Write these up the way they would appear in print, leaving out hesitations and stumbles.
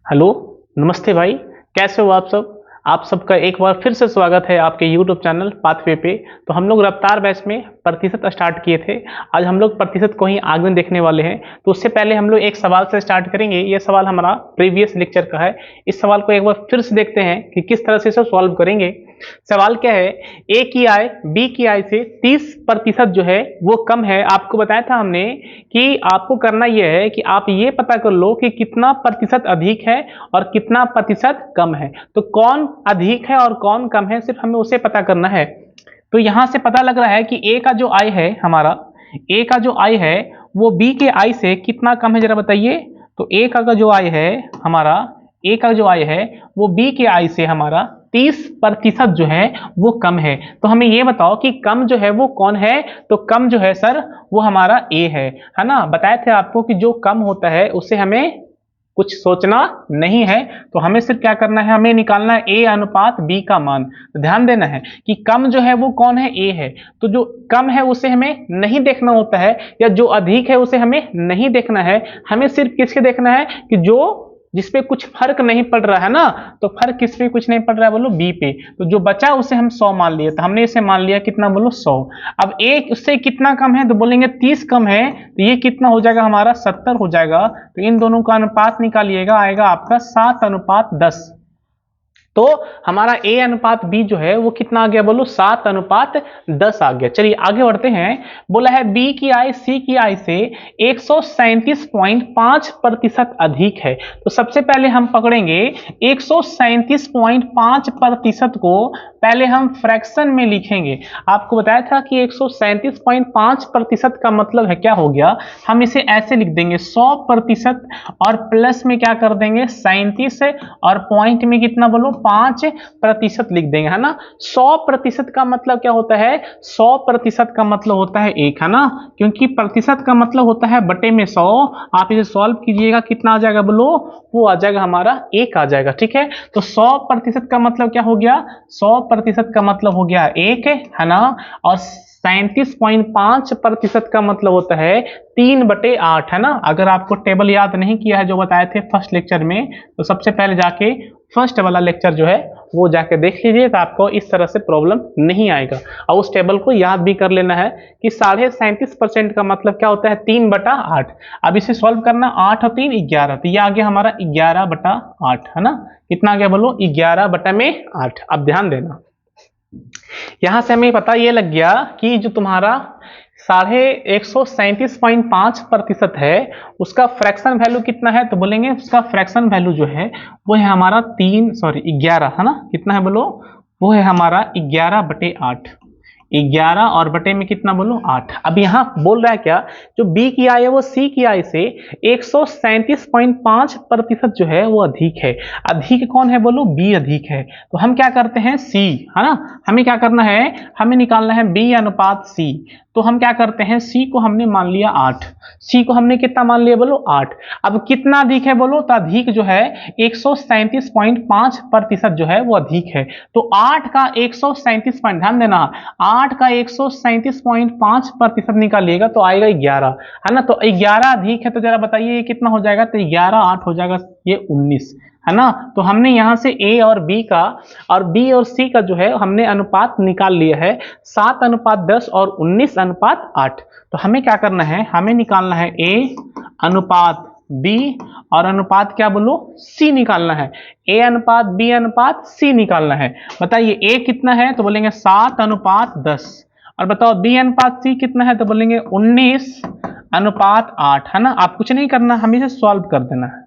Hello, नमस्ते भाई। कैसे हो आप सब? आप सबका एक बार फिर से स्वागत है आपके यूट्यूब चैनल पाथवे पे। तो हम लोग रफ्तार बैच में प्रतिशत स्टार्ट किए थे। आज हम लोग प्रतिशत को ही आगे देखने वाले हैं। तो उससे पहले हम लोग एक सवाल से स्टार्ट करेंगे। ये सवाल हमारा प्रीवियस लेक्चर का है। इस सवाल को एक बार फिर से देखते हैं कि किस तरह से इसे सॉल्व करेंगे। सवाल क्या है? ए की आय बी की आय से 30% जो है वो कम है। आपको बताया था हमने कि आपको करना यह है कि आप ये पता कर लो कि कितना प्रतिशत अधिक है और कितना प्रतिशत कम है। तो कौन अधिक है और कौन कम है, सिर्फ हमें उसे पता करना है। तो यहां से पता लग रहा है कि ए का जो आय है हमारा, ए का जो आय है वो बी के आय से कितना कम है, जरा बताइए। तो ए का जो आय है हमारा, ए का जो आय है वो बी के आय से हमारा 30% जो है वो कम है। तो हमें ये बताओ कि कम जो है वो कौन है। तो कम जो है सर वो हमारा ए है ना। बताए थे आपको कि जो कम होता है उससे हमें कुछ सोचना नहीं है। तो हमें सिर्फ क्या करना है, हमें निकालना है ए अनुपात बी का मान। तो ध्यान देना है कि कम जो है वो कौन है, ए है। तो जो कम है उसे हमें नहीं देखना होता है, या जो अधिक है उसे हमें नहीं देखना है। हमें सिर्फ किसके देखना है कि जो जिसपे कुछ फर्क नहीं पड़ रहा है ना। तो फर्क किस पे कुछ नहीं पड़ रहा है, बोलो बी पे। तो जो बचा उसे हम 100 मान लिए। तो हमने इसे मान लिया कितना, बोलो 100। अब एक उससे कितना कम है, तो बोलेंगे 30 कम है। तो ये कितना हो जाएगा हमारा, 70 हो जाएगा। तो इन दोनों का अनुपात निकालिएगा, आएगा आपका 7:10। तो हमारा ए अनुपात बी जो है वो कितना आ गया, बोलो 7:10 आ गया। चलिए आगे बढ़ते हैं। बोला है बी की आय सी की आय से 137.5% अधिक है। तो सबसे पहले हम पकड़ेंगे 137.5% को, पहले हम फ्रैक्शन में लिखेंगे। आपको बताया था कि 137.5% का मतलब है क्या हो गया, हम इसे ऐसे लिख देंगे 100% और प्लस में क्या कर देंगे 37 और पॉइंट में कितना, बोलो 5% लिख देंगे, है ना। 100% का मतलब क्या होता है, 100% का मतलब होता है 1, है ना। क्योंकि प्रतिशत का मतलब होता है बटे में 100। आप इसे सॉल्व कीजिएगा, कितना आ जाएगा, बोलो वो आ जाएगा हमारा 1 आ जाएगा। ठीक है, तो 100% का मतलब क्या हो गया, 100% का मतलब हो गया 1, है ना। और 37.5% का मतलब होता है 3/8, है ना। अगर आपको टेबल याद नहीं किया है जो बताए थे फर्स्ट लेक्चर में, तो सबसे पहले जाके फर्स्ट वाला लेक्चर जो है वो जाके देख लीजिए, तो आपको इस तरह से प्रॉब्लम नहीं आएगा। और उस टेबल को याद भी कर लेना है कि 37.5% का मतलब क्या होता है, 3/8। अब इसे सॉल्व करना, 8 और 3 11। तो ये आ गया हमारा 11/8, है ना। कितना आ गया, बोलो 11/8। अब ध्यान देना, यहां से हमें पता ये लग गया कि जो तुम्हारा 137.5% है उसका फ्रैक्शन वैल्यू कितना है। तो बोलेंगे उसका फ्रैक्शन वैल्यू जो है वो है हमारा 11, है ना। कितना है, बोलो वो है हमारा 11/8। 11 और बटे में कितना, बोलो 8। अब यहाँ बोल रहा है क्या, जो बी की आय है वो सी की आय से 137.5% जो है वो अधिक है। अधिक कौन है, बोलो बी अधिक है। तो हम क्या करते हैं, सी, है ना। हमें क्या करना है, हमें निकालना है बी अनुपात सी। तो हम क्या करते हैं, सी को हमने मान लिया 8। सी को हमने कितना मान लिया, बोलो 8। अब कितना अधिक है, बोलो तो अधिक जो है 137.5% जो है वो अधिक है। तो 8 का 137 पॉइंट, ध्यान देना, 8 का 137.5% निकालिएगा तो आएगा 11, है ना। तो 11 अधिक है, तो जरा बताइए ये कितना हो जाएगा। तो 11 8 हो जाएगा ये 19, है ना। तो हमने यहां से ए और बी का और बी और सी का जो है हमने अनुपात निकाल लिया है, 7:10 और 19:8। तो हमें क्या करना है, हमें निकालना है ए अनुपात बी और अनुपात क्या, बोलो सी निकालना है। ए अनुपात बी अनुपात सी निकालना है। बताइए ए कितना है, तो बोलेंगे 7:10। और बताओ बी अनुपात सी कितना है, तो बोलेंगे 19:8, है ना। आप कुछ नहीं करना, हमें इसे सॉल्व कर देना है।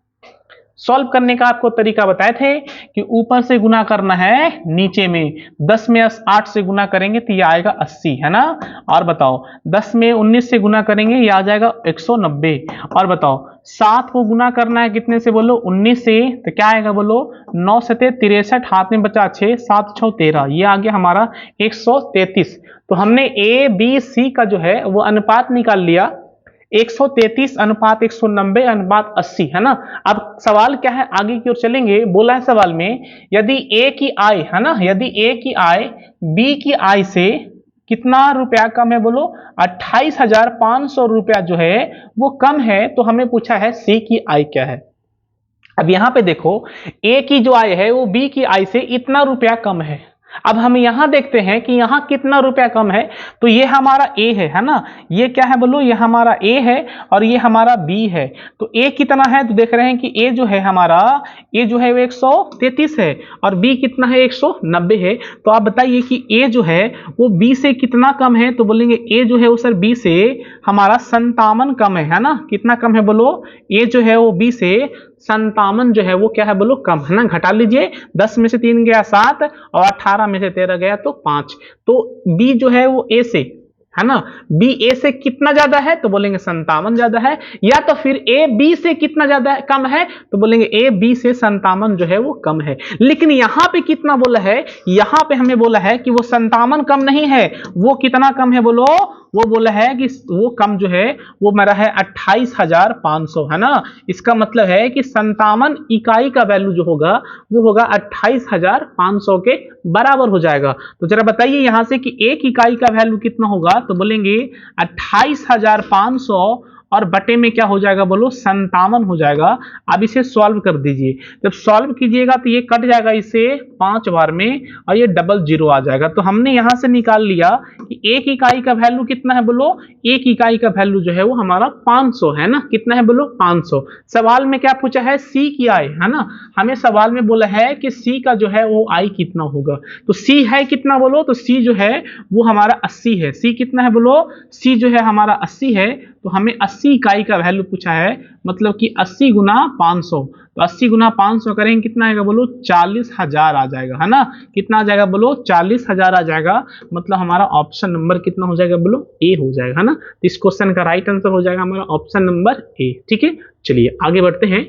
सॉल्व करने का आपको तरीका बताए थे कि ऊपर से गुना करना है नीचे में। 10 में 8 से गुना करेंगे तो ये आएगा 80, है ना। और बताओ 10 में 19 से गुना करेंगे ये आ जाएगा 190। और बताओ 7 को गुना करना है कितने से, बोलो 19 से, तो क्या आएगा, बोलो 9 से 63, हाथ में बचा 6, 7 6 13, ये आ गया हमारा 133। तो हमने ए बी सी का जो है वो अनुपात निकाल लिया, 133:190:80, है ना। अब सवाल क्या है, आगे की ओर चलेंगे। बोला है सवाल में, यदि ए की आय, है ना, यदि ए की आय बी की आय से कितना रुपया कम है, बोलो 28,500 रुपया जो है वो कम है। तो हमें पूछा है सी की आय क्या है। अब यहां पे देखो ए की जो आय है वो बी की आय से इतना रुपया कम है। अब हम यहां देखते हैं कि यहां कितना रुपया कम है, तो ये हमारा ए है ना, ये क्या है बोलो, ये हमारा ए है और ये हमारा बी है। तो ए कितना है, तो देख रहे हैं कि ए जो है हमारा, ए जो है वो 133 है और बी कितना है 190 है। तो आप बताइए कि ए जो है वो बी से कितना कम है, तो बोलेंगे ए जो है वो सर बी से हमारा 57 कम है ना। कितना कम है बोलो, ए जो है वो बी से 57 जो है वो क्या है बोलो कम है ना। घटा लीजिए, 10 में से 3 गया 7 और 18 में से 13 गया तो 5। तो बी जो है वो ए से है ना, बी ए से कितना ज्यादा है, तो बोलेंगे 57 ज्यादा है। या तो फिर ए बी से कितना ज्यादा है, कम है, तो बोलेंगे ए बी से 57 जो है वो कम है। लेकिन यहां पे कितना बोला है, यहां पे हमें बोला है कि वो 57 कम नहीं है, वो कितना कम है बोलो, वो बोला है कि वो कम जो है वो मेरा है 28,500 है ना। इसका मतलब है कि 57 इकाई का वैल्यू जो होगा वो होगा 28,500 के बराबर हो जाएगा। तो जरा बताइए यहां से कि एक इकाई का वैल्यू कितना होगा, तो बोलेंगे 28,500 और बटे में क्या हो जाएगा बोलो 57 हो जाएगा। अब इसे सॉल्व कर दीजिए, जब सॉल्व कीजिएगा तो ये कट जाएगा इसे 5 बार में और ये डबल जीरो आ जाएगा। तो हमने यहां से निकाल लिया कि एक इकाई का वैल्यू कितना है बोलो, एक इकाई का वैल्यू जो है वो हमारा 500 है ना। कितना है बोलो 500। सवाल में क्या पूछा है, सी की आई है ना, हमें सवाल में बोला है कि सी का जो है वो आई कितना होगा। तो सी है कितना बोलो, तो सी जो है वो हमारा 80 है। सी कितना है बोलो, सी जो है हमारा 80 है। तो हमें 80 इकाई का वैल्यू पूछा है, मतलब कि 80 गुना 500। तो 80 गुना 500 करेंगे कितना आएगा बोलो, 40,000 आ जाएगा है ना। कितना आ जाएगा बोलो, 40,000 आ जाएगा। मतलब हमारा ऑप्शन नंबर कितना हो जाएगा बोलो, ए हो जाएगा है ना। तो इस क्वेश्चन का राइट आंसर हो जाएगा हमारा ऑप्शन नंबर ए। ठीक है, चलिए आगे बढ़ते हैं,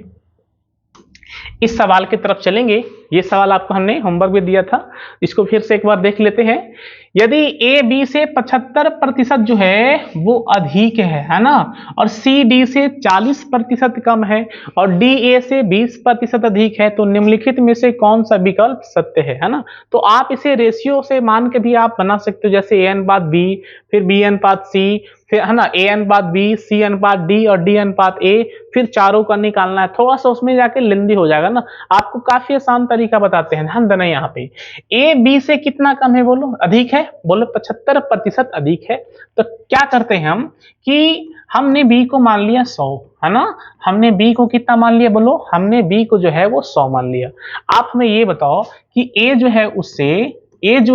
इस सवाल की तरफ चलेंगे। ये सवाल आपको हमने होमवर्क में दिया था, इसको फिर से एक बार देख लेते हैं। यदि ए बी से 75% जो है वो अधिक है ना, और सी डी से 40% कम है और डी ए से 20% अधिक है, तो निम्नलिखित में से कौन सा विकल्प सत्य है ना। तो आप इसे रेशियो से मान के भी आप बना सकते हो, जैसे ए अनुपात बी, फिर बी अनुपात सी, फिर है ना ए अनुपात बी, सी अनुपात डी और डी अनुपात ए, फिर चारों का निकालना है। थोड़ा सा उसमें जाके लेंदी हो जाएगा ना, आपको काफी आसान तरीका बताते हैं, ध्यान देना। यहाँ पे ए बी से कितना कम है बोलो, अधिक है, बोलो 75% अधिक है। तो क्या करते हैं हम कि हमने बी को मान लिया 100 है ना, हमने बी को कितना मान लिया बोलो, हमने बी को जो है वो 100 मान लिया। आप हमें ये बताओ कि ए जो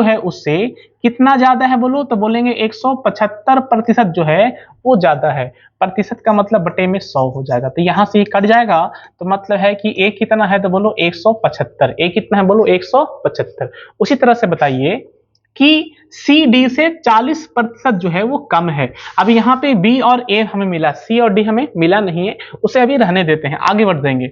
है उससे कितना ज्यादा है बोलो, तो बोलेंगे 175% जो है वो ज्यादा है। प्रतिशत का मतलब बटे में 100 हो जाएगा, तो यहां से ये कट जाएगा। तो मतलब है कि ए कितना है, तो बोलो 175। ए कितना है बोलो 175। उसी तरह से बताइए कि सी डी से 40% जो है वो कम है। अब यहाँ पे बी और ए हमें मिला, सी और डी हमें मिला नहीं है, उसे अभी रहने देते हैं, आगे बढ़ देंगे।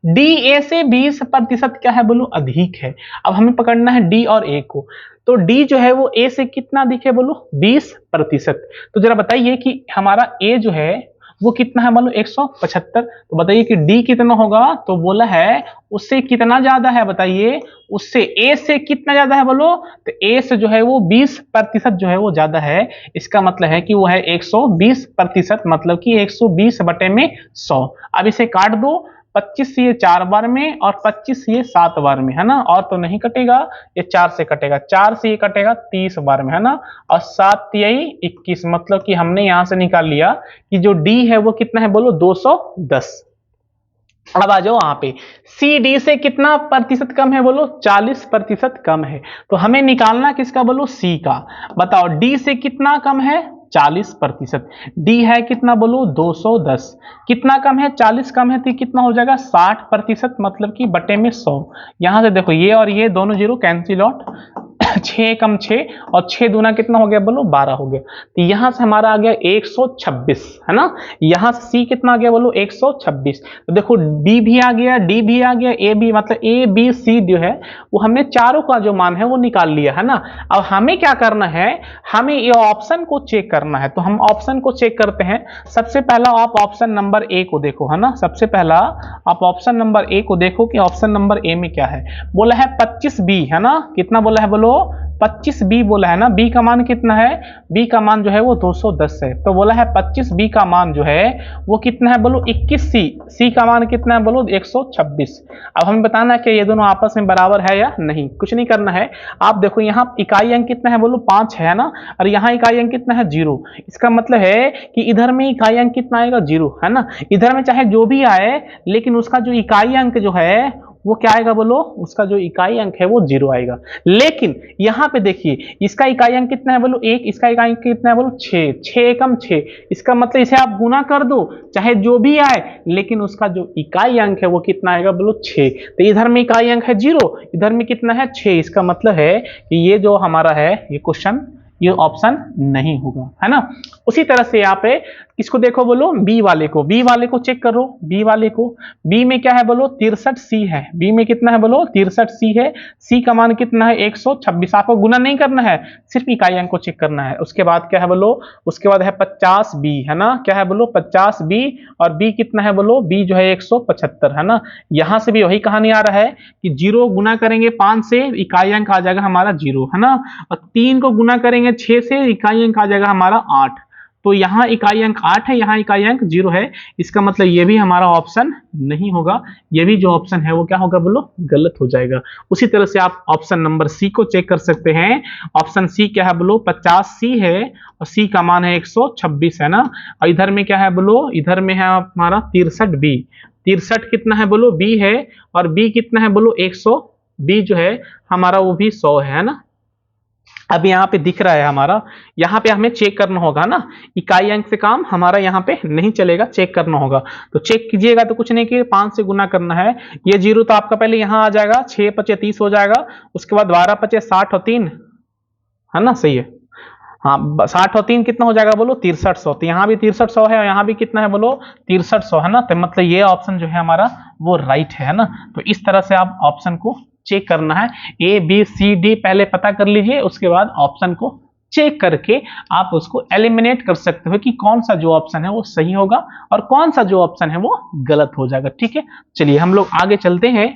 डी ए से 20% क्या है बोलो, अधिक है। अब हमें पकड़ना है डी और ए को, तो डी जो है वो ए से कितना अधिक है बोलो, 20%। तो जरा बताइए कि हमारा ए जो है वो कितना है बोलो 175। तो बताइए कि डी कितना होगा, तो बोला है उससे कितना ज्यादा है, बताइए उससे ए से कितना ज्यादा है बोलो, तो ए से जो है वो 20% जो है वो ज्यादा है। इसका मतलब है कि वो है 120%, मतलब कि 120 बटे में 100। अब इसे काट दो, 25 से ये 4 बार में और 25 से ये 7 बार में है ना, और तो नहीं कटेगा, ये 4 से कटेगा, 4 से ये कटेगा 30 बार में है ना, और 7 यही 21। मतलब कि हमने यहां से निकाल लिया कि जो डी है वो कितना है बोलो 210। अब आ जाओ वहां पे, सी डी से कितना प्रतिशत कम है बोलो, 40% कम है। तो हमें निकालना किसका बोलो, सी का। बताओ डी से कितना कम है, 40%। डी है कितना बोलो 210, कितना कम है 40 कम है, तो कितना हो जाएगा 60%, मतलब कि बटे में 100। यहां से देखो ये और ये दोनों जीरो कैंसिल आउट, 6 कम 6 और 6 दूना कितना हो गया बोलो 12 हो गया। तो यहां से हमारा आ गया 126 है ना। यहां से सी कितना आ गया बोलो 126। तो देखो बी भी आ गया, डी भी आ गया, ए भी, मतलब ए बी सी जो है वो हमने चारों का जो मान है वो निकाल लिया है ना। अब हमें क्या करना है, हमें ये ऑप्शन को चेक करना है। तो हम ऑप्शन को चेक करते हैं। सबसे पहला आप ऑप्शन नंबर ए को देखो है ना, सबसे पहला आप ऑप्शन नंबर ए को देखो कि ऑप्शन नंबर ए में क्या है। बोला है 25 बी है ना, कितना बोला है बोलो 25b बोला है ना, b का मान कितना है, b का मान जो है वो 210 है। तो बोला है 25b का मान जो है वो कितना है बोलो 21c, c का मान कितना है बोलो 126। अब हमें बताना है कि ये दोनों आपस में बराबर है या नहीं। कुछ नहीं करना है, आप देखो यहाँ इकाई अंक कितना है बोलो 5 है ना, और यहाँ इकाई अंक कितना है 0। इसका मतलब है कि इधर में इकाई अंक कितना आएगा 0 है ना, इधर में चाहे जो भी आए लेकिन उसका जो इकाई अंक जो है वो क्या आएगा बोलो, उसका जो इकाई अंक है वो 0 आएगा। लेकिन यहाँ पे देखिए इसका इकाई अंक कितना है बोलो 1, इसका इकाई अंक कितना है बोलो 6, 6 एकम 6। इसका मतलब इसे आप गुना कर दो चाहे जो भी आए, लेकिन उसका जो इकाई अंक है वो कितना आएगा बोलो 6। तो इधर में इकाई अंक है 0, इधर में कितना है 6। इसका मतलब है कि ये जो हमारा है ये क्वेश्चन, ये ऑप्शन नहीं होगा, है ना। उसी तरह से यहाँ पे इसको देखो बोलो बी वाले को, बी वाले को चेक करो, बी वाले को, बी में क्या है बोलो 63c है, बी में कितना है बोलो 63c है, सी का मान कितना है 126। आपको गुना नहीं करना है, सिर्फ इकाई अंक को चेक करना है। उसके बाद क्या है बोलो, उसके बाद है 50b है ना, क्या है बोलो 50b, और बी कितना है बोलो, बी जो है 175 है ना। यहां से भी वही कहानी आ रहा है कि 0 गुना करेंगे 5 से, इकाई अंक आ जाएगा हमारा 0 है ना, और 3 को गुना करेंगे 6 से, इकाई अंक आ जाएगा हमारा 8। तो यहाँ इकाई अंक 8 है, यहाँ इकाई अंक 0 है। इसका मतलब ये भी हमारा ऑप्शन नहीं होगा, ये भी जो ऑप्शन है वो क्या होगा बोलो, गलत हो जाएगा। उसी तरह से आप ऑप्शन नंबर सी को चेक कर सकते हैं। ऑप्शन सी क्या है बोलो 50c है, और सी का मान है 126 है ना, और इधर में क्या है बोलो, इधर में है हमारा 63b, 63 कितना है बोलो b है, और b कितना है बोलो 100, b जो है हमारा वो भी 100 है ना। अब यहाँ पे दिख रहा है हमारा, यहाँ पे हमें चेक करना होगा ना, इकाई अंक से काम हमारा यहाँ पे नहीं चलेगा, चेक करना होगा। तो चेक कीजिएगा, तो कुछ नहीं कि 5 से गुना करना है। ये 0 तो आपका पहले यहाँ आ जाएगा, 6 × 5 = 30 हो जाएगा, उसके बाद 12 × 5 = 60 और 3 है ना, सही है हाँ, 60 और 3 कितना हो जाएगा बोलो 6300। तो यहाँ भी 6300 है और यहाँ भी कितना है बोलो 6300 है ना। तो मतलब ये ऑप्शन जो है हमारा वो राइट है ना। तो इस तरह से आप ऑप्शन को चेक करना है, ए बी सी डी पहले पता कर लीजिए, उसके बाद ऑप्शन को चेक करके आप उसको एलिमिनेट कर सकते हो कि कौन सा जो ऑप्शन है वो सही होगा और कौन सा जो ऑप्शन है वो गलत हो जाएगा। ठीक है, चलिए हम लोग आगे चलते हैं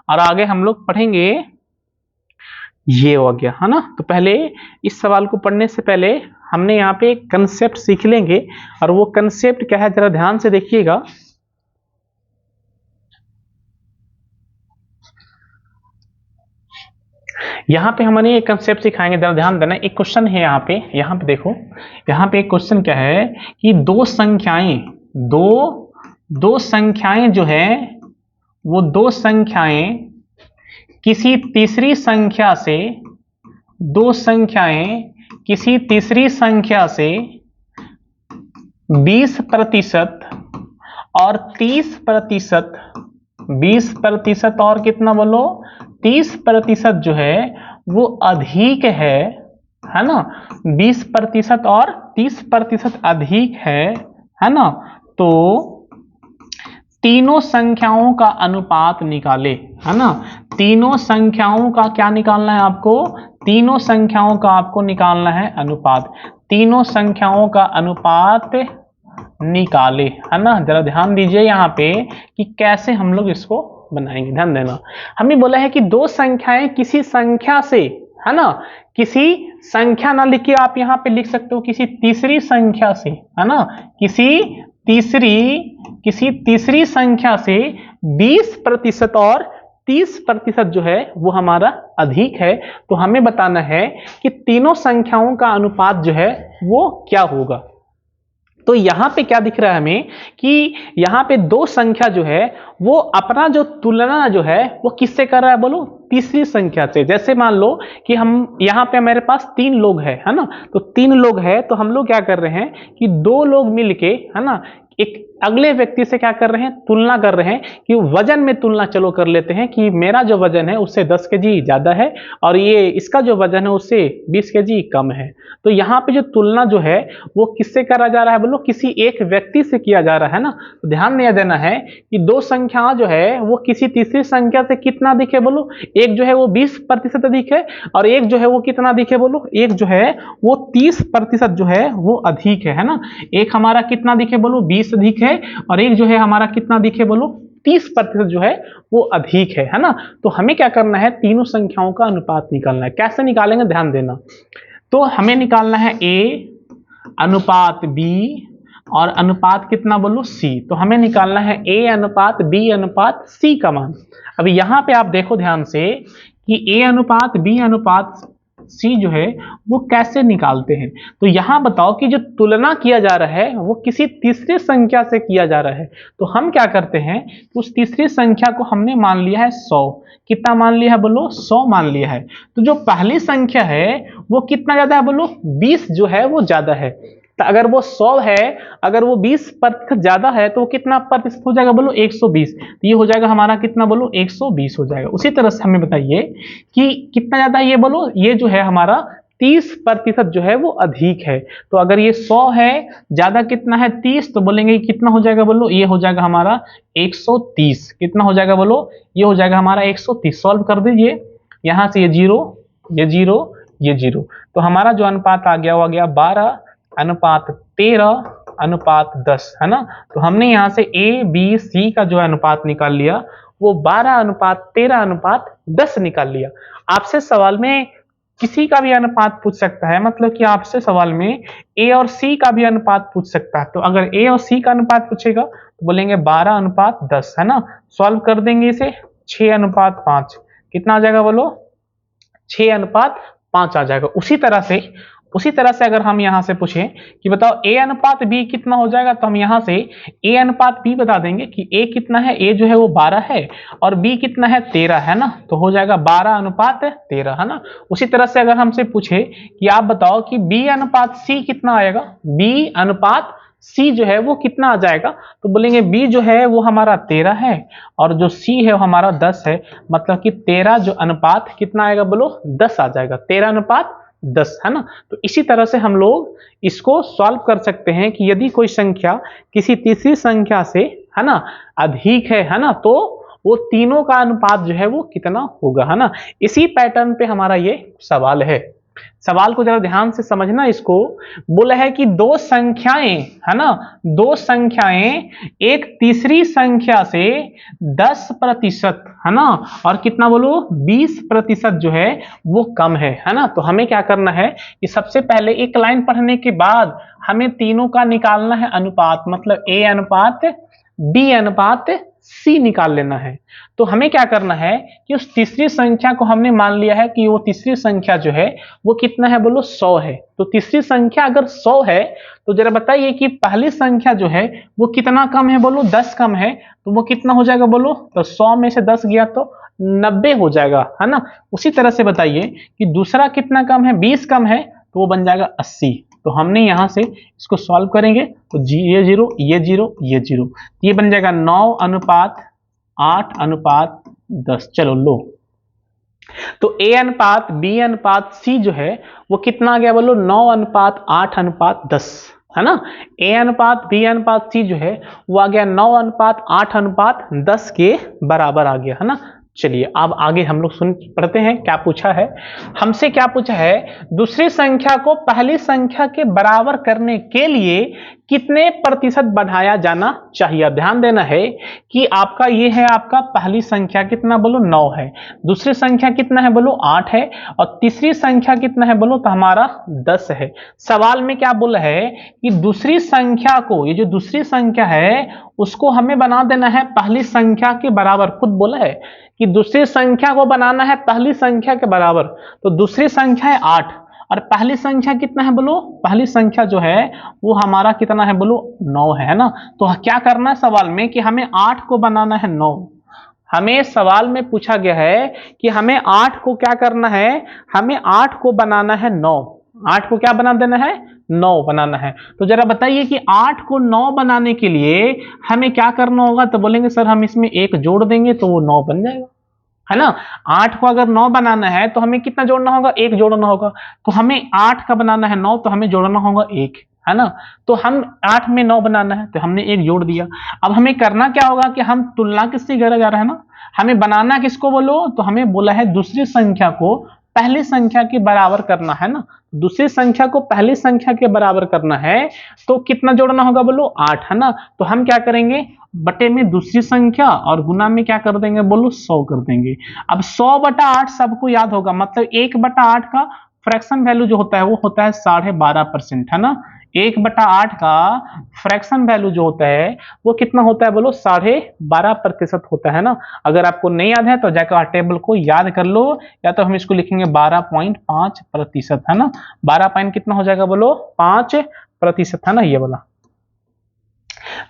और आगे हम लोग पढ़ेंगे, ये हो गया है ना। तो पहले इस सवाल को पढ़ने से पहले हमने यहाँ पे एक कंसेप्ट सीख लेंगे, और वो कंसेप्ट क्या है जरा ध्यान से देखिएगा। यहाँ पे हमने एक कंसेप्ट सिखाएंगे, जरा ध्यान देना। एक क्वेश्चन है यहाँ पे देखो, यहाँ पे एक क्वेश्चन क्या है कि दो संख्याएं जो है वो दो संख्याएं किसी तीसरी संख्या से, दो संख्याएं किसी तीसरी संख्या से 20% और 30%, 20% और कितना बोलो 30% जो है वो अधिक है ना, 20% और 30% अधिक है ना। तो तीनों संख्याओं का अनुपात निकाले, है ना। तीनों संख्याओं का क्या निकालना है आपको, तीनों संख्याओं का आपको निकालना है अनुपात, तीनों संख्याओं का अनुपात निकाले, है ना। जरा ध्यान दीजिए यहाँ पे कि कैसे हम लोग इसको बनाएंगे, ध्यान देना। हमें बोला है कि दो संख्याएं किसी संख्या से, है ना, किसी संख्या ना लिख के आप यहाँ पे लिख सकते हो किसी तीसरी संख्या से, है ना, किसी तीसरी संख्या से 20% और 30% जो है वो हमारा अधिक है। तो हमें बताना है कि तीनों संख्याओं का अनुपात जो है वो क्या होगा। तो यहाँ पे क्या दिख रहा है हमें कि यहाँ पे दो संख्या जो है वो अपना जो तुलना जो है वो किससे कर रहा है बोलो, तीसरी संख्या से। जैसे मान लो कि हम यहाँ पे मेरे पास 3 लोग है ना, तो 3 लोग है, तो हम लोग क्या कर रहे हैं कि 2 लोग मिलके, है ना, एक अगले व्यक्ति से क्या कर रहे हैं, तुलना कर रहे हैं कि वजन में तुलना चलो कर लेते हैं कि मेरा जो वजन है उससे 10 kg ज्यादा है और ये इसका जो वजन है उससे 20 kg कम है। तो यहाँ पे जो तुलना जो है वो किससे करा जा रहा है बोलो, किसी एक व्यक्ति से किया जा रहा है ना। तो ध्यान दिया देना है कि दो संख्या जो है वो किसी तीसरी संख्या से कितना अधिक है बोलो, एक जो है वो 20% अधिक है और एक जो है वो कितना अधिक है बोलो, एक जो है वो 30% जो है वो अधिक है ना। एक हमारा कितना अधिक है बोलो 20 अधिक है और एक जो है हमारा कितना अधिक है बोलो 30% जो है वो अधिक है ना। तो हमें क्या करना है, तीनों संख्याओं का अनुपात निकालना है। कैसे निकालेंगे ध्यान देना। तो हमें निकालना है a अनुपात b और अनुपात कितना बोलो c। तो हमें निकालना है a अनुपात b अनुपात c का मान। अभी यहां पे आप देखो ध्यान से कि a अनुपात b अनुपात c जो है वो कैसे निकालते हैं। तो यहां बताओ कि जो तुलना किया जा रहा है वो किसी तीसरी संख्या से किया जा रहा है। तो हम क्या करते हैं, उस तीसरी संख्या को हमने मान लिया है 100। कितना मान लिया है बोलो, 100 मान लिया है। तो जो पहली संख्या है वो कितना ज्यादा है बोलो, 20 जो है वो ज्यादा है। तो अगर वो 100 है, अगर वो 20% ज्यादा है तो वो कितना प्रतिशत हो जाएगा बोलो, 120। तो ये हो जाएगा हमारा कितना बोलो, 120 हो जाएगा। उसी तरह से हमें बताइए कि कितना ज्यादा है ये बोलो, ये जो है हमारा 30% जो है वो अधिक है। तो अगर ये 100 है, ज्यादा कितना है 30, तो बोलेंगे कितना हो जाएगा बोलो, ये हो जाएगा हमारा 130। कितना हो जाएगा बोलो, ये हो जाएगा हमारा 130। सॉल्व कर दीजिए, यहां से ये जीरो, ये जीरो, ये जीरो। तो हमारा जो अनुपात आ गया वो आ गया 12 अनुपात 13 अनुपात 10, है ना। तो हमने यहाँ से ए बी सी का जो अनुपात निकाल लिया वो 12 अनुपात 13 अनुपात 10 निकाल लिया। आपसे सवाल में किसी का भी अनुपात पूछ सकता है, मतलब कि आपसे सवाल में ए और सी का भी अनुपात पूछ सकता है। तो अगर ए और सी का अनुपात पूछेगा तो बोलेंगे 12 अनुपात 10, है ना। सॉल्व कर देंगे इसे, 6 अनुपात 5। कितना आ जाएगा बोलो, 6 अनुपात 5 आ जाएगा। उसी तरह से अगर हम यहां से पूछें कि बताओ a अनुपात b कितना हो जाएगा, तो हम यहां से a अनुपात b बता देंगे कि a कितना है, a जो है वो 12 है और b कितना है 13, है ना। तो हो जाएगा 12 अनुपात 13, है ना। उसी तरह से अगर हमसे पूछे कि आप बताओ कि b अनुपात c कितना आएगा, b अनुपात c जो है वो कितना आ जाएगा, तो बोलेंगे b जो है वो हमारा 13 है और जो c है वो हमारा 10 है। मतलब कि 13 जो अनुपात कितना आएगा बोलो, 10 आ जाएगा। 13 अनुपात 10, है ना। तो इसी तरह से हम लोग इसको सॉल्व कर सकते हैं कि यदि कोई संख्या किसी तीसरी संख्या से, है ना, अधिक है ना, तो वो तीनों का अनुपात जो है वो कितना होगा, है ना। इसी पैटर्न पे हमारा ये सवाल है। सवाल को जरा ध्यान से समझना। इसको बोला है कि दो संख्याएं, है ना, दो संख्याएं एक तीसरी संख्या से 10%, है ना, और कितना बोलो 20% जो है वो कम है ना। तो हमें क्या करना है कि सबसे पहले एक लाइन पढ़ने के बाद हमें तीनों का निकालना है अनुपात, मतलब ए अनुपात बी अनुपात सी निकाल लेना है। तो हमें क्या करना है कि उस तीसरी संख्या को हमने मान लिया है कि वो तीसरी संख्या जो है वो कितना है बोलो, 100 है। तो तीसरी संख्या अगर 100 है तो जरा बताइए कि पहली संख्या जो है वो कितना कम है बोलो, 10 कम है। तो वो कितना हो जाएगा बोलो, तो 100 में से 10 गया तो 90 हो जाएगा, है ना। उसी तरह से बताइए कि दूसरा कितना कम है, 20 कम है, तो वो बन जाएगा 80। तो हमने यहां से इसको सॉल्व करेंगे तो ये जीरो, ये जीरो, ये जीरो, ये बन जाएगा 9 अनुपात 8 अनुपात 10। चलो लो, तो ए अनुपात बी अनुपात सी जो है वो कितना आ गया बोलो, 9 अनुपात 8 अनुपात 10, है ना। ए अनुपात बी अनुपात सी जो है वो आ गया 9 अनुपात 8 अनुपात 10 के बराबर आ गया, है ना। चलिए अब आगे हम लोग पढ़ते हैं क्या पूछा है हमसे। क्या पूछा है, दूसरी संख्या को पहली संख्या के बराबर करने के लिए कितने प्रतिशत बढ़ाया जाना चाहिए। अब ध्यान देना है कि आपका ये है, आपका पहली संख्या कितना बोलो 9 है, दूसरी संख्या कितना है बोलो 8 है, और तीसरी संख्या कितना है बोलो तो हमारा 10 है। सवाल में क्या बोला है कि दूसरी संख्या को, ये जो दूसरी संख्या है उसको हमें बना देना है पहली संख्या के बराबर। खुद बोला है कि दूसरी संख्या को बनाना है पहली संख्या के बराबर। तो दूसरी संख्या है 8 और पहली संख्या कितना है बोलो, पहली संख्या जो है वो हमारा कितना है बोलो 9 है ना। तो क्या करना है सवाल में कि हमें 8 को बनाना है 9। हमें सवाल में पूछा गया है कि हमें 8 को क्या करना है, हमें 8 को बनाना है 9। 8 को क्या बना देना है, 9 बनाना है। तो जरा बताइए कि 8 को 9 बनाने के लिए हमें क्या करना होगा। तो बोलेंगे सर हम इसमें 1 जोड़ देंगे तो वो 9 बन जाएगा, है ना। 8 को अगर 9 बनाना है तो हमें कितना जोड़ना होगा, 1 जोड़ना होगा। तो हमें 8 का बनाना है 9 तो हमें जोड़ना होगा 1, है ना। तो हम 8 में 9 बनाना है तो हमने 1 जोड़ दिया। अब हमें करना क्या होगा कि हम तुलना किससे करा जा रहा है ना, हमें बनाना किसको बोलो, तो हमें बोला है दूसरी संख्या को पहली संख्या के बराबर करना है ना, दूसरी संख्या को पहली संख्या के बराबर करना है तो कितना जोड़ना होगा बोलो 8 है ना। तो हम क्या करेंगे, बटे में दूसरी संख्या और गुना में क्या कर देंगे बोलो 100 कर देंगे। अब 100/8 सबको याद होगा, मतलब 1/8 का फ्रैक्शन वैल्यू जो होता है वो होता है 12.5% है ना। 1/8 का फ्रैक्शन वैल्यू जो होता है वो कितना होता है बोलो 12.5% होता है ना। अगर आपको नहीं याद है तो जाकर टेबल को याद कर लो, या तो हम इसको लिखेंगे 12.5% है ना। 12 पॉइंट कितना हो जाएगा बोलो 5% है ना, ये वाला।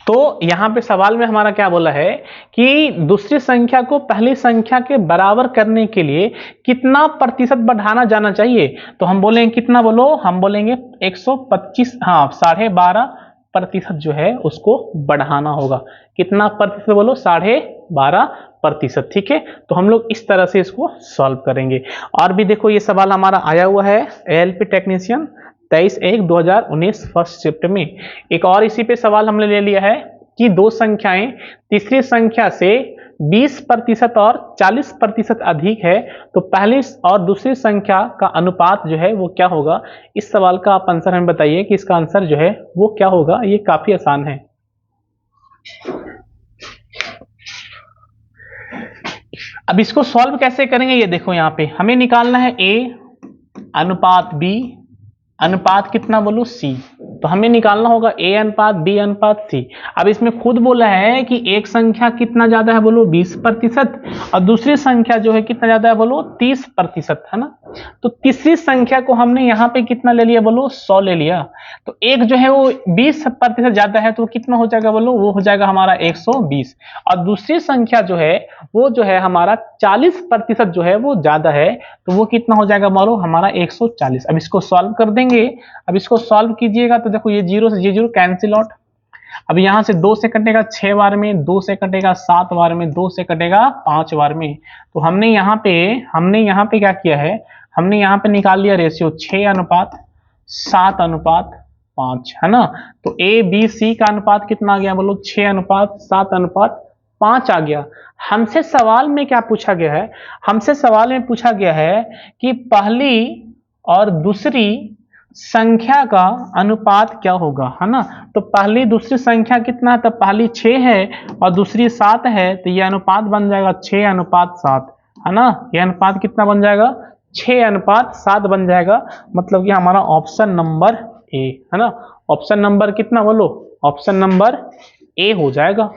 तो यहां पे सवाल में हमारा क्या बोला है कि दूसरी संख्या को पहली संख्या के बराबर करने के लिए कितना प्रतिशत बढ़ाना जाना चाहिए। तो हम बोलेंगे कितना बोलो, हम बोलेंगे 125, हाँ 12.5% जो है उसको बढ़ाना होगा। कितना प्रतिशत बोलो 12.5%। ठीक है, तो हम लोग इस तरह से इसको सॉल्व करेंगे। और भी देखो ये सवाल हमारा आया हुआ है एएलपी टेक्नीशियन 23/1/2019 फर्स्ट शिफ्ट में। एक और इसी पे सवाल हमने ले लिया है कि दो संख्याएं तीसरी संख्या से 20% और 40% अधिक है तो पहली और दूसरी संख्या का अनुपात जो है वो क्या होगा। इस सवाल का आप आंसर हमें बताइए कि इसका आंसर जो है वो क्या होगा। ये काफी आसान है। अब इसको सॉल्व कैसे करेंगे ये देखो, यहां पे हमें निकालना है a अनुपात b अनुपात कितना बोलो c। तो हमें निकालना होगा a अनुपात b अनुपात c। अब इसमें खुद बोला है कि एक संख्या कितना ज्यादा है बोलो 20% और दूसरी संख्या जो है कितना ज्यादा है बोलो 30% है ना। तो तीसरी संख्या को हमने यहाँ पे कितना ले लिया बोलो 100 ले लिया। तो एक जो है वो 20% ज्यादा है तो कितना हो जाएगा बोलो, वो हो जाएगा हमारा 120। और दूसरी संख्या जो है वो जो है हमारा 40% जो है वो ज्यादा है तो वो कितना हो जाएगा बोलो हमारा 140। अब इसको सॉल्व कर देंगे। अब इसको सॉल्व कीजिएगा तो देखो ये 0 से ये 0 कैंसिल आउट। अब यहां से 2 से कटेगा 6 बार में, 2 से कटेगा 7 बार में, 2 से कटेगा 5 बार में। तो हमने यहाँ पे क्या किया है, हमने यहाँ पे निकाल लिया रेशियो 6:7:5 है ना। तो ए बी सी का अनुपात कितना आ गया बोलो 6:7:5 आ गया। हमसे सवाल में क्या पूछा गया है, हमसे सवाल में पूछा गया है कि पहली और दूसरी संख्या का अनुपात क्या होगा है ना। तो पहली दूसरी संख्या कितना है, तो पहली 6 है और दूसरी 7 है तो यह अनुपात बन जाएगा 6:7 है ना। यह अनुपात कितना बन जाएगा 6:7 बन जाएगा। मतलब कि हमारा ऑप्शन नंबर ए है ना। ऑप्शन नंबर कितना बोलो, ऑप्शन नंबर ए हो जाएगा।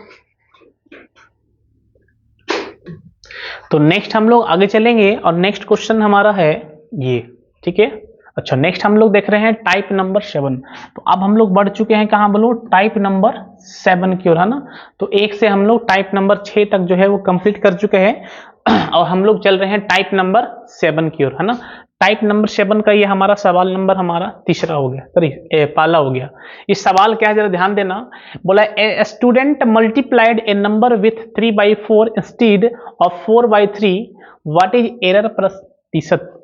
तो नेक्स्ट हम लोग आगे चलेंगे और नेक्स्ट क्वेश्चन हमारा है ये। ठीक है, अच्छा नेक्स्ट हम लोग देख रहे हैं टाइप नंबर 7। तो अब हम लोग बढ़ चुके हैं कहां बोलो टाइप नंबर 7 की ओर है ना। तो 1 से हम लोग टाइप नंबर 6 तक जो है वो कंप्लीट कर चुके हैं और हम लोग चल रहे हैं टाइप नंबर 7 की ओर है ना। टाइप नंबर 7 का ये हमारा सवाल नंबर हमारा तीसरा हो गया, सॉरी पहला हो गया। इस सवाल क्या है जरा ध्यान देना। बोला a student multiplied A number with 3/4 instead of 4/3, what is error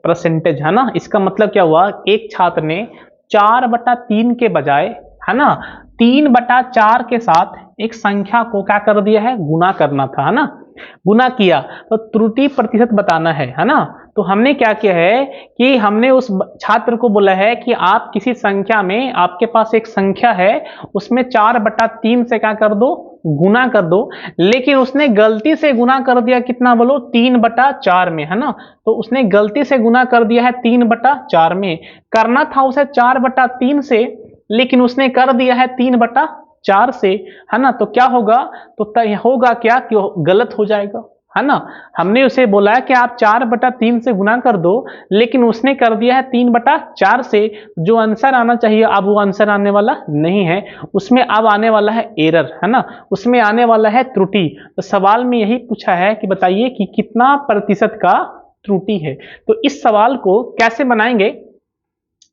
percentage है ना। इसका मतलब क्या हुआ, एक छात्र ने 4/3 के बजाय है ना 3/4 के साथ एक संख्या को क्या कर दिया है, गुना करना था है ना। गुना किया तो त्रुटि प्रतिशत बताना है ना। तो हमने क्या किया है कि हमने उस छात्र को बोला है कि आप किसी संख्या में, आपके पास एक संख्या है उसमें 4/3 से क्या कर दो, गुना कर दो। लेकिन उसने गलती से गुना कर दिया कितना बोलो 3/4 में है ना। तो उसने गलती से गुना कर दिया है 3/4 में। करना था उसे 4/3 से लेकिन उसने कर दिया है 3/4 से है ना। तो क्या होगा, तो होगा क्या कि गलत हो जाएगा है ना। हमने उसे बोला है कि आप 4/3 से गुना कर दो लेकिन उसने कर दिया है 3/4 से। जो आंसर आना चाहिए अब वो आंसर आने वाला नहीं है, उसमें अब आने वाला है एरर है ना, उसमें आने वाला है त्रुटि। तो सवाल में यही पूछा है कि बताइए कि कितना प्रतिशत का त्रुटि है। तो इस सवाल को कैसे बनाएंगे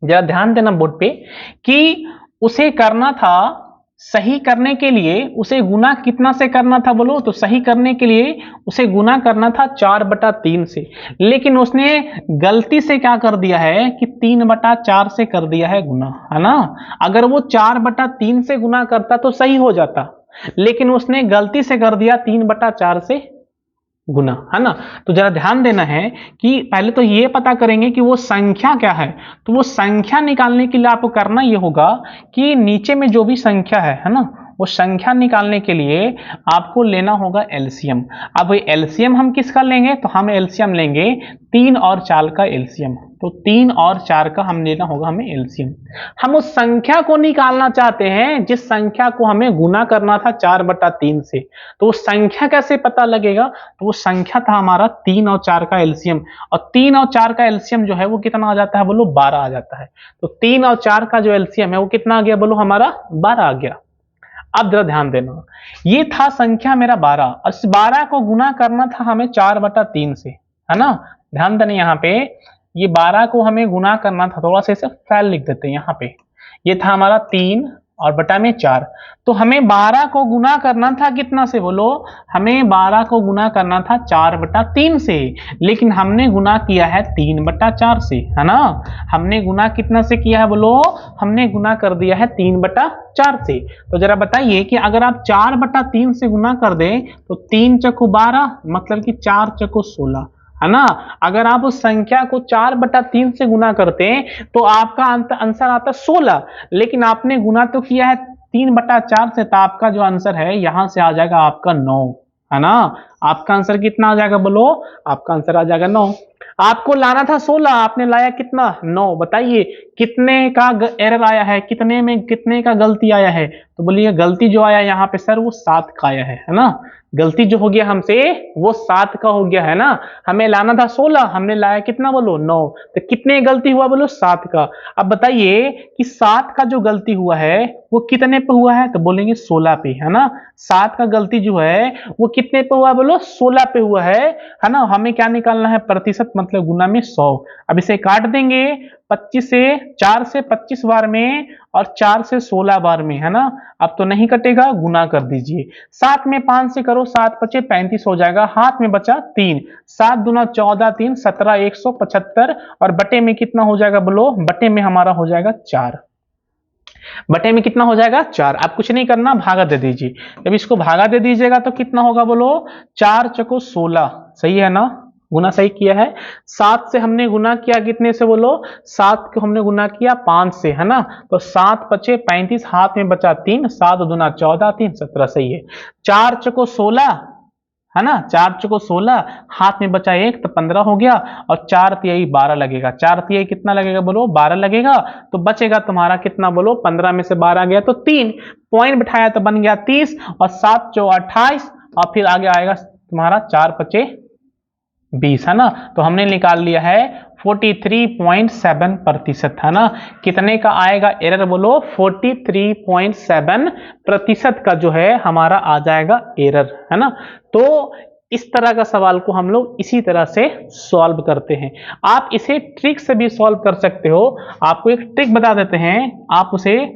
जरा ध्यान देना बोर्ड पे कि उसे करना था, सही करने के लिए उसे गुना कितना से करना था बोलो, तो सही करने के लिए उसे गुना करना था 4/3 से। लेकिन उसने गलती से क्या कर दिया है कि 3/4 से कर दिया है गुना है ना। अगर वो 4/3 से गुना करता तो सही हो जाता, लेकिन उसने गलती से कर दिया 3/4 से गुना, है ना। तो जरा ध्यान देना है कि पहले तो ये पता करेंगे कि वो संख्या क्या है। तो वो संख्या निकालने के लिए आपको करना ये होगा कि नीचे में जो भी संख्या है ना, वो संख्या निकालने के लिए आपको लेना होगा एलसीएम। अब एलसीएम हम किसका लेंगे, तो हम एलसीएम लेंगे 3 और 4 का एलसीएम। तो 3 और 4 का हम लेना होगा हमें एलसीएम। हम उस संख्या को निकालना चाहते हैं जिस संख्या को हमें गुना करना था 4/3 से। तो वो संख्या कैसे पता लगेगा, तो वो संख्या था हमारा 3 और 4 का एलसीएम। और 3 और 4 का एलसीएम जो है वो कितना आ जाता है, बोलो 12 आ जाता है। तो 3 और 4 का जो एलसीएम है वो कितना आ गया, बोलो हमारा 12 आ गया। अब जरा ध्यान देना, ये था संख्या मेरा 12 और इस 12 को गुना करना था हमें 4/3 से, है ना। ध्यान देना यहाँ पे, ये 12 को हमें गुना करना था, थोड़ा सा इसे फैल लिख देते हैं यहाँ पे। ये था हमारा 3 और बटा में 4। तो हमें 12 को गुना करना था कितना से, बोलो हमें 12 को गुना करना था 4/3 से, लेकिन हमने गुना किया है 3/4 से, है ना। हमने गुना कितना से किया है, बोलो हमने गुना कर दिया है 3/4 से। तो जरा बताइए कि अगर आप 4/3 से गुना कर दें तो 3 चौको 12 मतलब कि 4 चौको 16, है ना। अगर आप उस संख्या को 4/3 से गुना करते हैं तो आपका आंसर आता 16, लेकिन आपने गुना तो किया है 3/4 से, तो आपका जो आंसर है यहां से आ जाएगा आपका 9, है ना। आपका आंसर कितना आ जाएगा, बोलो आपका आंसर आ जाएगा 9। आपको लाना था 16, आपने लाया कितना, 9। बताइए कितने का एरर आया है, कितने में कितने का गलती आया है, तो बोलिए गलती जो आया यहाँ पे सर वो 7 का आया है ना। गलती जो हो गया हमसे वो 7 का हो गया, है ना। हमें लाना था 16, हमने लाया कितना, बोलो 9। तो कितने गलती हुआ, बोलो 7 का। अब बताइए कि 7 का जो गलती हुआ है वो कितने पे हुआ है, तो बोलेंगे 16 पे, है ना। 7 का गलती जो है वो कितने पे हुआ, बोलो 16 पे हुआ है ना। हमें क्या निकालना है, प्रतिशत मतलब गुना में 100। अब इसे काट देंगे 25 से, 4 से 25 बार में और 4 से 16 बार में, है ना। अब तो नहीं कटेगा, गुना कर दीजिए। 7 में 5 से करो, 7 5 35 हो जाएगा, हाथ में बचा 3। 7 दूना 14, 3 17, 175 और बटे में कितना हो जाएगा, बोलो बटे में हमारा हो जाएगा 4। बटे में कितना हो जाएगा 4। आप कुछ नहीं करना, भागा दे दीजिए। जब इसको भागा दे दीजिएगा तो कितना होगा, बोलो 4 चौको 16, सही है ना। गुना सही किया है। 7 से हमने गुना किया कितने से, बोलो 7 को हमने गुना किया 5 से, है ना। तो 7 5 35, हाथ में बचा 3। 7 दूना 14, 3 17, सही है। 4 चौको 16, है ना। 4 चौको 16, हाथ में बचा 1 तो 15 हो गया और 4 तिहाई 12 लगेगा। 4 तिहाई कितना लगेगा, बोलो 12 लगेगा। तो बचेगा तुम्हारा कितना, बोलो 15 में से 12 गया तो 3 पॉइंट बिठाया तो बन गया 30 और 7 चौ 28 और फिर आगे आएगा तुम्हारा 4 5 20, है ना। तो हमने निकाल लिया है 43.7%, है ना। कितने का आएगा एरर, बोलो 43.7% का जो है हमारा आ जाएगा एरर, है ना। तो इस तरह का सवाल को हम लोग इसी तरह से सॉल्व करते हैं। आप इसे ट्रिक से भी सॉल्व कर सकते हो। आपको एक ट्रिक बता देते हैं, आप उसे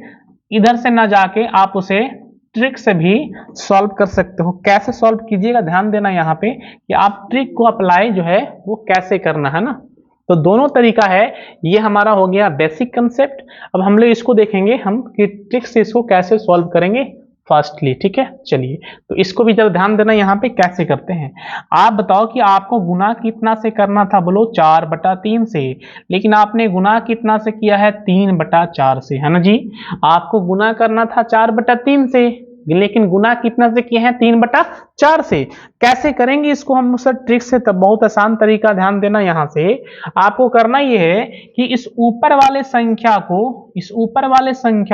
इधर से ना जाके आप उसे ट्रिक से भी सॉल्व कर सकते हो। कैसे सॉल्व कीजिएगा, ध्यान देना यहाँ पे कि आप ट्रिक को अप्लाई जो है वो कैसे करना, है ना। तो दोनों तरीका है, ये हमारा हो गया बेसिक कंसेप्ट। अब हम लोग इसको देखेंगे हम कि ट्रिक से इसको कैसे सॉल्व करेंगे फास्टली, ठीक है। चलिए तो इसको भी जरा ध्यान देना यहाँ पे कैसे करते हैं। आप बताओ कि आपको गुना कितना से करना था, बोलो 4/3 से, लेकिन आपने गुना कितना से किया है 3/4 से, है ना जी। आपको गुना करना था 4/3 से, लेकिन गुना कितना से किए हैं 3/4 से। कैसे करेंगे इसको हम सर ट्रिक से, तब बहुत आसान तरीका, ध्यान देना यहाँ से। आपको करना यह है कि इस ऊपर वाले संख्या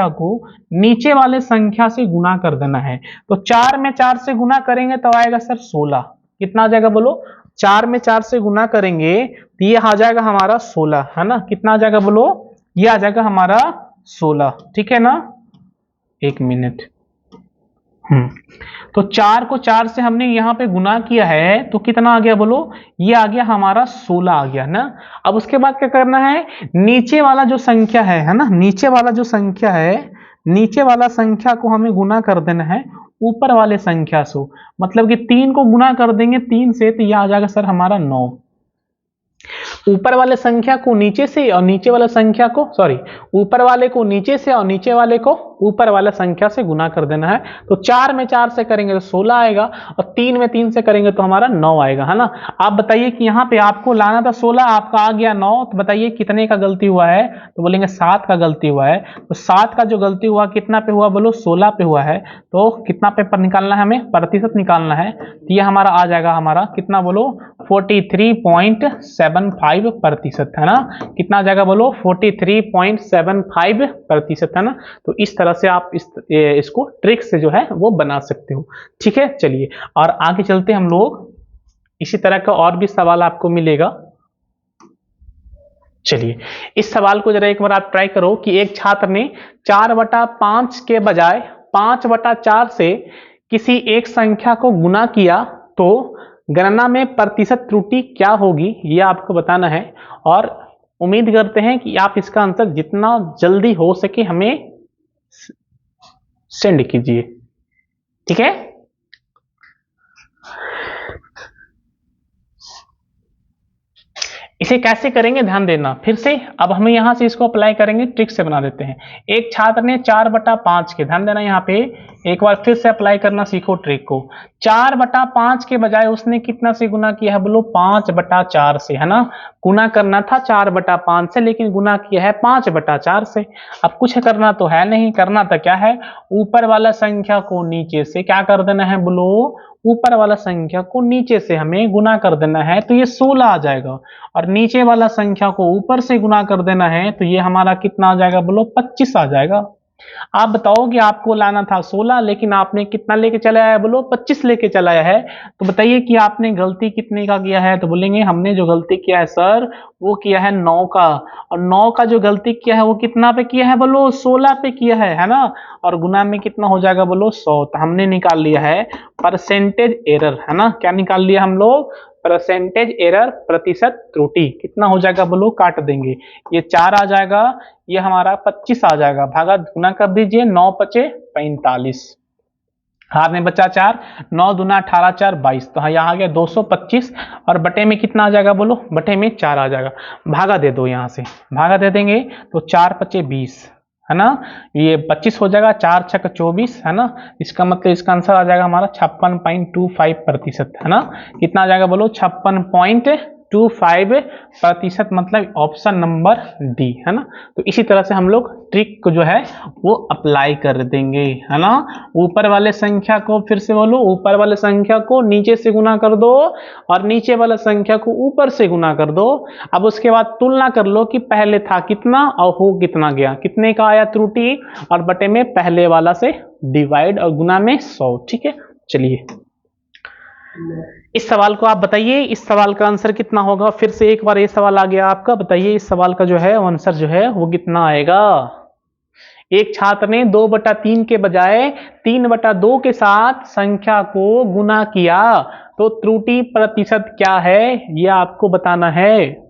को नीचे वाले संख्या से गुना कर देना है। तो 4 में 4 से गुना करेंगे तो आएगा सर 16। कितना आ जाएगा, बोलो 4 में 4 से गुना करेंगे तो ये आ जाएगा हमारा 16, है ना। कितना आ जाएगा, बोलो ये आ जाएगा हमारा 16, ठीक है ना। एक मिनट, तो 4 को 4 से हमने यहाँ पे गुना किया है तो कितना आ गया, बोलो ये आ गया हमारा 16 आ गया ना। अब उसके बाद क्या करना है, नीचे वाला जो संख्या है ना, नीचे वाला जो संख्या है, नीचे वाला संख्या को हमें गुना कर देना है ऊपर वाले संख्या से। मतलब कि 3 को गुना कर देंगे 3 से तो यह आ जाएगा सर हमारा 9। ऊपर वाले संख्या को नीचे से और नीचे वाला संख्या को, सॉरी, ऊपर वाले को नीचे से और नीचे वाले को ऊपर वाला संख्या से गुना कर देना है। तो 4 में 4 से करेंगे तो 16 आएगा और 3 में 3 से करेंगे तो हमारा 9 आएगा, है ना। आप बताइए कि यहाँ पे आपको लाना था 16, आपका आ गया 9, तो बताइए कितने का गलती हुआ है, तो बोलेंगे 7 का गलती हुआ है। तो 7 का जो गलती हुआ कितना पे हुआ बोलो, 16 पे हुआ है। तो कितना पे पर निकालना है, हमें प्रतिशत निकालना है। तो ये हमारा आ जाएगा, हमारा कितना बोलो 43.75%, है ना। कितना आ जाएगा बोलो 43.75%, है ना। तो इस तरह से आप इसको ट्रिक से जो है वो बना सकते हो, ठीक है। चलिए और आगे चलते हम लोग, इसी तरह का और भी सवाल आपको मिलेगा। चलिए इस सवाल को जरा एक बार आप ट्राई करो कि एक छात्र ने 4/5 के बजाय 5/4 से किसी एक संख्या को गुना किया, तो गणना में प्रतिशत त्रुटि क्या होगी, यह आपको बताना है। और उम्मीद करते हैं कि आप इसका आंसर जितना जल्दी हो सके हमें सेंड कीजिए, ठीक है। इसे कैसे करेंगे ध्यान देना फिर से। अब हमें यहां से इसको अप्लाई करेंगे, ट्रिक से बना देते हैं। एक छात्र ने 4/5 के, ध्यान देना यहाँ पे एक बार फिर से अप्लाई करना सीखो ट्रिक को। 4/5 के बजाय उसने कितना से गुना किया है बोलो, 5/4 से, है ना। गुना करना था 4/5 से, लेकिन गुना किया है 5/4 से। अब कुछ करना तो है नहीं, करना तो क्या है, ऊपर वाला संख्या को नीचे से क्या कर देना है बोलो, ऊपर वाला संख्या को नीचे से हमें गुना कर देना है, तो ये 16 आ जाएगा। और नीचे वाला संख्या को ऊपर से गुना कर देना है, तो ये हमारा कितना आ जाएगा बोलो, 25 आ जाएगा। आप बताओ कि आपको लाना था 16, लेकिन आपने कितना लेके चला आया बोलो, 25 लेके चला आया है। तो बताइए कि आपने गलती कितने का किया है, तो बोलेंगे हमने जो गलती किया है सर वो किया है 9 का। और 9 का जो गलती किया है वो कितना पे किया है बोलो, 16 पे किया है ना। और गुना में कितना हो जाएगा बोलो, 100। तो हमने निकाल लिया है परसेंटेज एरर, है ना। क्या निकाल लिया हम लोग, परसेंटेज एरर, प्रतिशत त्रुटि। कितना हो जाएगा बोलो, काट देंगे, ये 4 आ जाएगा, ये हमारा 25 आ जाएगा, भागा गुना कर दीजिए, 9 पचे 45, हाथ में बचा 4, 9 दूना 18, 4 22, तो हाँ यहाँ आ गया 225। और बटे में कितना आ जाएगा बोलो, बटे में 4 आ जाएगा, भागा दे दो, यहाँ से भागा दे देंगे तो 4 पचे 20, है ना। ये 25 हो जाएगा, 4 छक 24, है ना। इसका मतलब इसका आंसर आ जाएगा हमारा 56.25%, है ना। कितना आ जाएगा बोलो, 56.25%, मतलब ऑप्शन नंबर डी, है ना। तो इसी तरह से हम लोग ट्रिक को जो है वो अप्लाई कर देंगे, है ना। ऊपर वाले संख्या को फिर से बोलो, ऊपर वाले संख्या को नीचे से गुना कर दो और नीचे वाला संख्या को ऊपर से गुना कर दो। अब उसके बाद तुलना कर लो कि पहले था कितना और हो कितना गया, कितने का आया त्रुटि, और बटे में पहले वाला से डिवाइड और गुना में 100, ठीक है। चलिए इस सवाल को आप बताइए, इस सवाल का आंसर कितना होगा। फिर से एक बार ये सवाल आ गया आपका, बताइए इस सवाल का जो है आंसर जो है वो कितना आएगा। एक छात्र ने 2/3 के बजाय 3/2 के साथ संख्या को गुना किया, तो त्रुटि प्रतिशत क्या है यह आपको बताना है।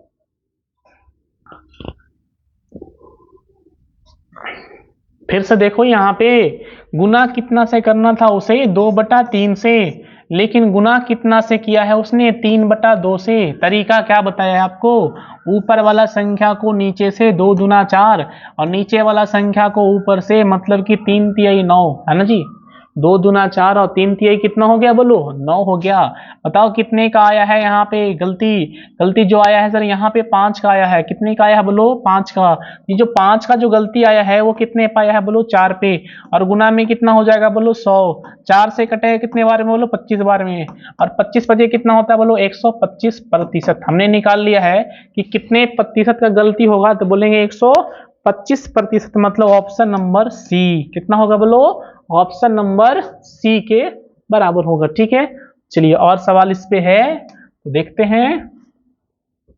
फिर से देखो यहाँ पे गुना कितना से करना था उसे, 2/3 से, लेकिन गुना कितना से किया है उसने, 3/2 से। तरीका क्या बताया है आपको, ऊपर वाला संख्या को नीचे से 2 दूना 4 और नीचे वाला संख्या को ऊपर से, मतलब कि 3 तिहाई 9, है ना जी। 2 दूना 4 और 3 तिहाई कितना हो गया बोलो, 9 हो गया। बताओ कितने का आया है यहाँ पे गलती जो आया है सर यहाँ पे 5 का आया है। कितने का आया है बोलो, 5 का। ये जो 5 का जो गलती आया है वो कितने पे आया है बोलो, 4 पे। और गुना में कितना हो जाएगा बोलो, 100। 4 से कटेगा कितने बार में बोलो, 25 बार में। और 25 बजे कितना होता है बोलो, 125%। हमने निकाल लिया है कि कितने प्रतिशत का गलती होगा, तो बोलेंगे 125%, मतलब ऑप्शन नंबर सी। कितना होगा बोलो, ऑप्शन नंबर सी के बराबर होगा, ठीक है। चलिए और सवाल इस पे है तो देखते हैं।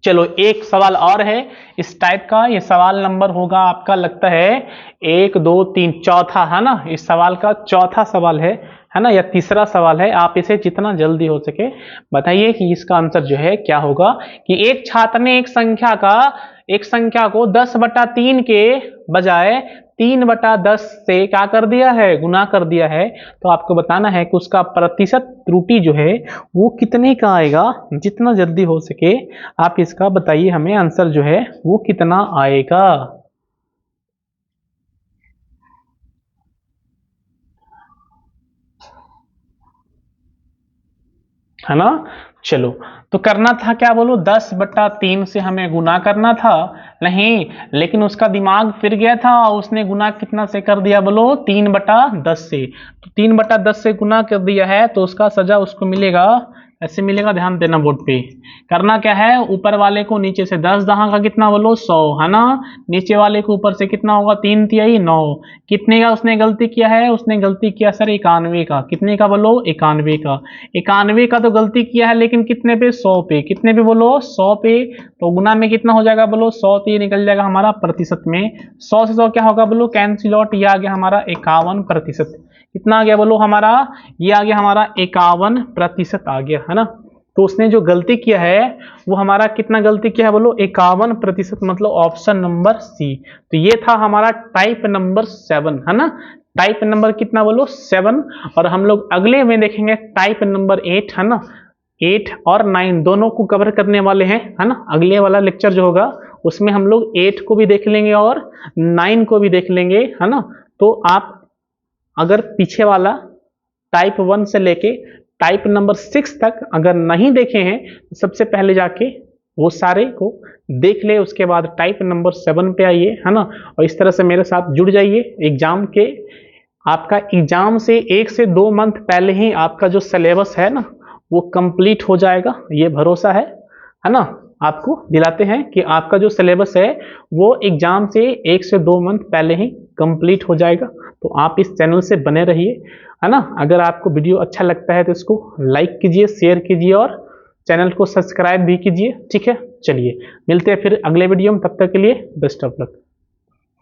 चलो एक सवाल और है इस टाइप का, ये सवाल नंबर होगा आपका लगता है 1 2 3 चौथा, है ना। इस सवाल का चौथा सवाल है ना, या तीसरा सवाल है। आप इसे जितना जल्दी हो सके बताइए कि इसका आंसर जो है क्या होगा। कि एक छात्र ने एक संख्या को 10/3 के बजाय 3/10 से क्या कर दिया है, गुना कर दिया है। तो आपको बताना है कि उसका प्रतिशत त्रुटि जो है वो कितने का आएगा। जितना जल्दी हो सके आप इसका बताइए हमें, आंसर जो है वो कितना आएगा। है ना। चलो, तो करना था क्या बोलो, 10/3 से हमें गुना करना था, नहीं, लेकिन उसका दिमाग फिर गया था और उसने गुना कितना से कर दिया बोलो, 3/10 से। तो 3/10 से गुना कर दिया है तो उसका सजा उसको मिलेगा, ऐसे मिलेगा, ध्यान देना बोर्ड पे। करना क्या है, ऊपर वाले को नीचे से 10 दहा का कितना बोलो 100, है ना। नीचे वाले को ऊपर से कितना होगा, 3 तिहाई 9। कितने का उसने गलती किया है, उसने गलती किया सर 91 का। कितने का बोलो, 91 का। 91 का तो गलती किया है, लेकिन कितने पे, 100 पे। कितने पे बोलो, 100 पे। तो गुना में कितना हो जाएगा बोलो, 100, तो ये निकल जाएगा हमारा प्रतिशत में। 100 से 100 क्या होगा बोलो, कैंसिल आउट, ये आ गया हमारा 51%। कितना आ गया बोलो हमारा, ये आ गया हमारा 51% आ गया, है ना। तो उसने जो गलती किया है वो हमारा कितना गलती किया है बोलो, 51%, मतलब ऑप्शन नंबर सी। तो ये था हमारा टाइप नंबर 7, है ना। टाइप नंबर कितना बोलो, 7। और हम लोग अगले में देखेंगे टाइप नंबर 8, है ना। 8 और 9 दोनों को कवर करने वाले हैं, है ना। अगले वाला लेक्चर जो होगा उसमें हम लोग 8 को भी देख लेंगे और 9 को भी देख लेंगे, है ना। तो आप अगर पीछे वाला टाइप 1 से लेके टाइप नंबर 6 तक अगर नहीं देखे हैं तो सबसे पहले जाके वो सारे को देख ले, उसके बाद टाइप नंबर 7 पे आइए, है ना। और इस तरह से मेरे साथ जुड़ जाइए एग्जाम के। आपका एग्जाम से 1 से 2 मंथ पहले ही आपका जो सिलेबस है ना वो कंप्लीट हो जाएगा, ये भरोसा है ना। आपको दिलाते हैं कि आपका जो सिलेबस है वो एग्जाम से 1 से 2 मंथ पहले ही कंप्लीट हो जाएगा। तो आप इस चैनल से बने रहिए, है ना। अगर आपको वीडियो अच्छा लगता है तो इसको लाइक कीजिए, शेयर कीजिए और चैनल को सब्सक्राइब भी कीजिए, ठीक है। चलिए मिलते हैं फिर अगले वीडियो में, तब तक के लिए बेस्ट ऑफ लक।